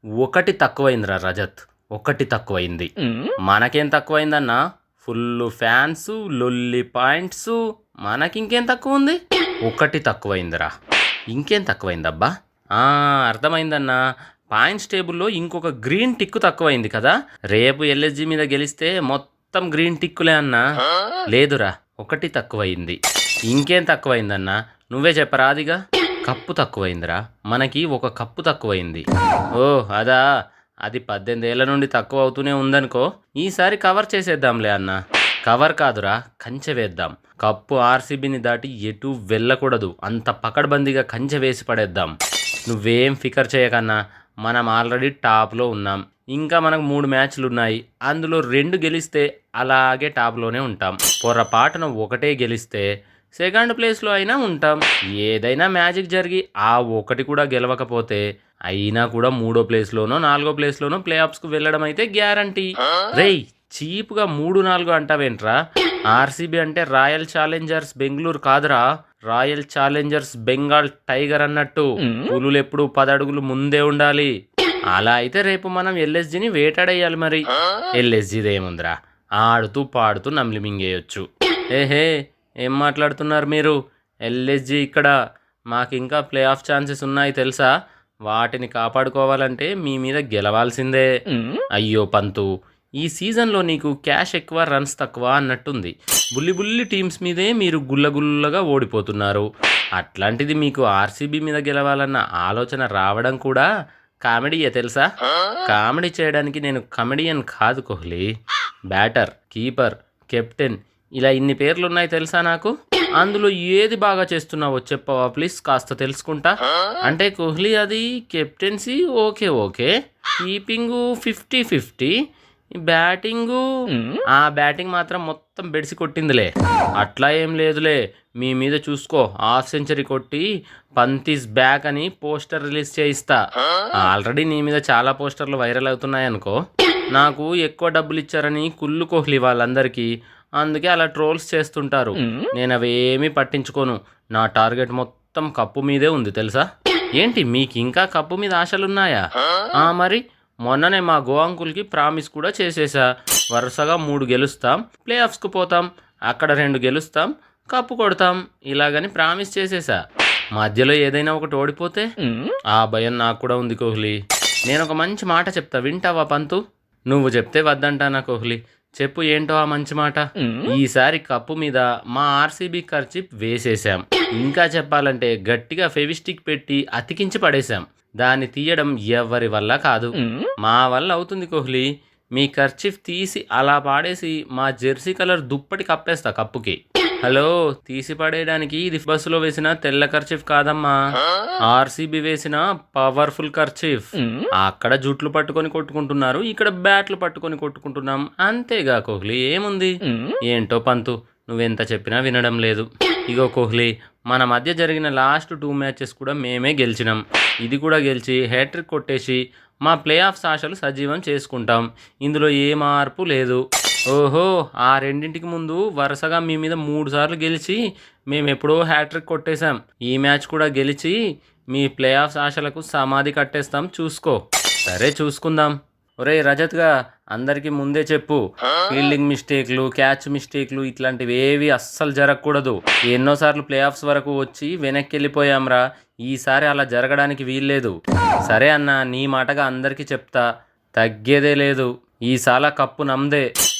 ఒకటి తక్కువైందిరా రజత్. ఒకటి తక్కువైంది. మనకేం తక్కువైందన్నా? ఫుల్ ఫ్యాన్స్, లొల్లి పాయింట్స్. మనకింకేం తక్కువ ఉంది? ఒకటి తక్కువైందిరా. ఇంకేం తక్కువైందబ్బా? అర్థమైందన్నా. పాయింట్స్ టేబుల్లో ఇంకొక గ్రీన్ టిక్ తక్కువైంది కదా. రేపు ఎల్ఎస్జి మీద గెలిస్తే మొత్తం గ్రీన్ టిక్కులే అన్నా. లేదురా, ఒకటి తక్కువైంది. ఇంకేం తక్కువైందన్నా? నువ్వే చెప్పరాదిగా. కప్పు తక్కువైందిరా. మనకి ఒక కప్పు తక్కువైంది. ఓ అదా, అది 18 ఏళ్ల నుండి తక్కువ అవుతూనే ఉందనుకో. ఈసారి కవర్ చేసేద్దాంలే అన్న. కవర్ కాదురా, కంచె వేద్దాం. కప్పు ఆర్సీబీని దాటి ఎటు వెళ్ళకూడదు. అంత పకడ్బందీగా కంచె వేసి పడేద్దాం. నువ్వేం ఫికర్ చేయకన్నా. మనం ఆల్రెడీ టాప్లో ఉన్నాం. ఇంకా మనకు 3 మ్యాచ్లు ఉన్నాయి. అందులో 2 గెలిస్తే అలాగే టాప్లోనే ఉంటాం. పొరపాటున ఒకటే గెలిస్తే సెకండ్ ప్లేస్లో అయినా ఉంటాం. ఏదైనా మ్యాజిక్ జరిగి ఆ ఒకటి కూడా గెలవకపోతే అయినా కూడా 3వ ప్లేస్లోనో 4వ ప్లేస్లోనో ప్లే ఆఫ్స్కు వెళ్ళడం అయితే గ్యారంటీ. రేయ్, చీప్గా 3-4 అంటావేంట్రా? ఆర్సీబీ అంటే రాయల్ ఛాలెంజర్స్ బెంగళూరు కాదురా, రాయల్ ఛాలెంజర్స్ బెంగాల్ టైగర్ అన్నట్టు. పులులు ఎప్పుడు 10 అడుగులు ముందే ఉండాలి. అలా అయితే రేపు మనం ఎల్ఎస్జిని వేటాడేయాలి. మరి ఎల్ఎస్జిదేముందిరా, ఆడుతూ పాడుతూ నమ్లి మింగేయొచ్చు. ఏహే, ఏం మాట్లాడుతున్నారు మీరు? ఎల్ఎస్జి ఇక్కడ. మాకింకా ప్లే ఆఫ్ ఛాన్సెస్ ఉన్నాయి తెలుసా. వాటిని కాపాడుకోవాలంటే మీ మీద గెలవాల్సిందే. అయ్యో పంతు, ఈ సీజన్లో నీకు క్యాష్ ఎక్కువ, రన్స్ తక్కువ అన్నట్టుంది. బుల్లి టీమ్స్ మీదే మీరు గుల్లగుల్లగా ఓడిపోతున్నారు. అట్లాంటిది మీకు ఆర్సీబీ మీద గెలవాలన్న ఆలోచన రావడం కూడా కామెడీయే తెలుసా. కామెడీ చేయడానికి నేను కమెడియన్ కాదు కోహ్లీ. బ్యాటర్, కీపర్, కెప్టెన్, ఇలా ఇన్ని పేర్లున్నాయి తెలుసా నాకు. అందులో ఏది బాగా చేస్తున్నావో చెప్పవా ప్లీజ్, కాస్త తెలుసుకుంటా. అంటే కోహ్లీ, అది captaincy okay, keeping 50-50, batting batting మాత్రం మొత్తం బెడిసి కొట్టిందిలే. అట్లా ఏం లేదులే, మీ మీద చూసుకో. హాఫ్ సెంచరీ కొట్టి పంత్ ఈజ్ బ్యాక్ అని పోస్టర్ రిలీజ్ చేయిస్తా. ఆల్రెడీ నీ మీద చాలా పోస్టర్లు వైరల్ అవుతున్నాయనుకో. నాకు ఎక్కువ డబ్బులు ఇచ్చారని కుళ్ళు కోహ్లీ వాళ్ళందరికీ. అందుకే అలా ట్రోల్స్ చేస్తుంటారు. నేను అవేమీ పట్టించుకోను. నా టార్గెట్ మొత్తం కప్పు మీదే ఉంది తెలుసా. ఏంటి, మీకు ఇంకా కప్పు మీద ఆశలున్నాయా? మరి మొన్ననే మా గో అంకుల్కి ప్రామిస్ కూడా చేసేసా. వరుసగా 3 గెలుస్తాం, ప్లే ఆఫ్స్కు పోతాం, అక్కడ 2 గెలుస్తాం, కప్పు కొడతాం, ఇలాగని ప్రామిస్ చేసేసా. మధ్యలో ఏదైనా ఒకటి ఓడిపోతే ఆ భయం నాకు కూడా ఉంది కోహ్లీ. నేను ఒక మంచి మాట చెప్తా, వింటావా పంతు? నువ్వు చెప్తే వద్దంటానా కోహ్లీ? చెప్పు, ఏంటో ఆ మంచి మాట. ఈసారి కప్పు మీద మా ఆర్సీబీ కర్చీప్ వేసేసాం. ఇంకా చెప్పాలంటే గట్టిగా ఫెవిస్టిక్ పెట్టి అతికించి పడేశాం. దాన్ని తీయడం ఎవరి వల్ల కాదు, మా వల్ల అవుతుంది కోహ్లీ. మీ కర్చీఫ్ తీసి అలా పాడేసి మా జెర్సీ కలర్ దుప్పటి కప్పేస్తా కప్పుకి. హలో, తీసి పడేయడానికి ఇది బస్సులో వేసిన తెల్ల కర్చీఫ్ కాదమ్మా, ఆర్సీబీ వేసిన పవర్ఫుల్ కర్చీఫ్. అక్కడ జుట్లు పట్టుకొని కొట్టుకుంటున్నారు, ఇక్కడ బ్యాట్లు పట్టుకొని కొట్టుకుంటున్నాం. అంతేగా కోహ్లీ, ఏముంది? ఏంటో పంతు, నువ్వెంత చెప్పినా వినడం లేదు. ఇగో కోహ్లీ, మన మధ్య జరిగిన లాస్ట్ 2 మ్యాచెస్ కూడా మేమే గెలిచినాం. ఇది కూడా గెలిచి హ్యాట్రిక్ కొట్టేసి మా ప్లే ఆఫ్స్ ఆశలు సజీవం చేసుకుంటాం. ఇందులో ఏ మార్పు లేదు. ఓహో, ఆ రెండింటికి ముందు వరుసగా మీ మీద 3 సార్లు గెలిచి మేము ఎప్పుడో హ్యాట్రిక్ కొట్టేశాం. ఈ మ్యాచ్ కూడా గెలిచి మీ ప్లే ఆఫ్స్ ఆశలకు సమాధి కట్టేస్తాం, చూసుకో. సరే, చూసుకుందాం. ఒరే రజత్గా, అందరికీ ముందే చెప్పు, ఫీల్డింగ్ మిస్టేక్లు, క్యాచ్ మిస్టేక్లు ఇట్లాంటివి ఏవి అస్సలు జరగకూడదు. ఎన్నోసార్లు ప్లే ఆఫ్స్ వరకు వచ్చి వెనక్కి వెళ్ళిపోయాంరా. ఈసారి అలా జరగడానికి వీల్లేదు. సరే అన్న, నీ మాటగా అందరికీ చెప్తా, తగ్గేదే లేదు. ఈసారి కప్పు నమ్దే.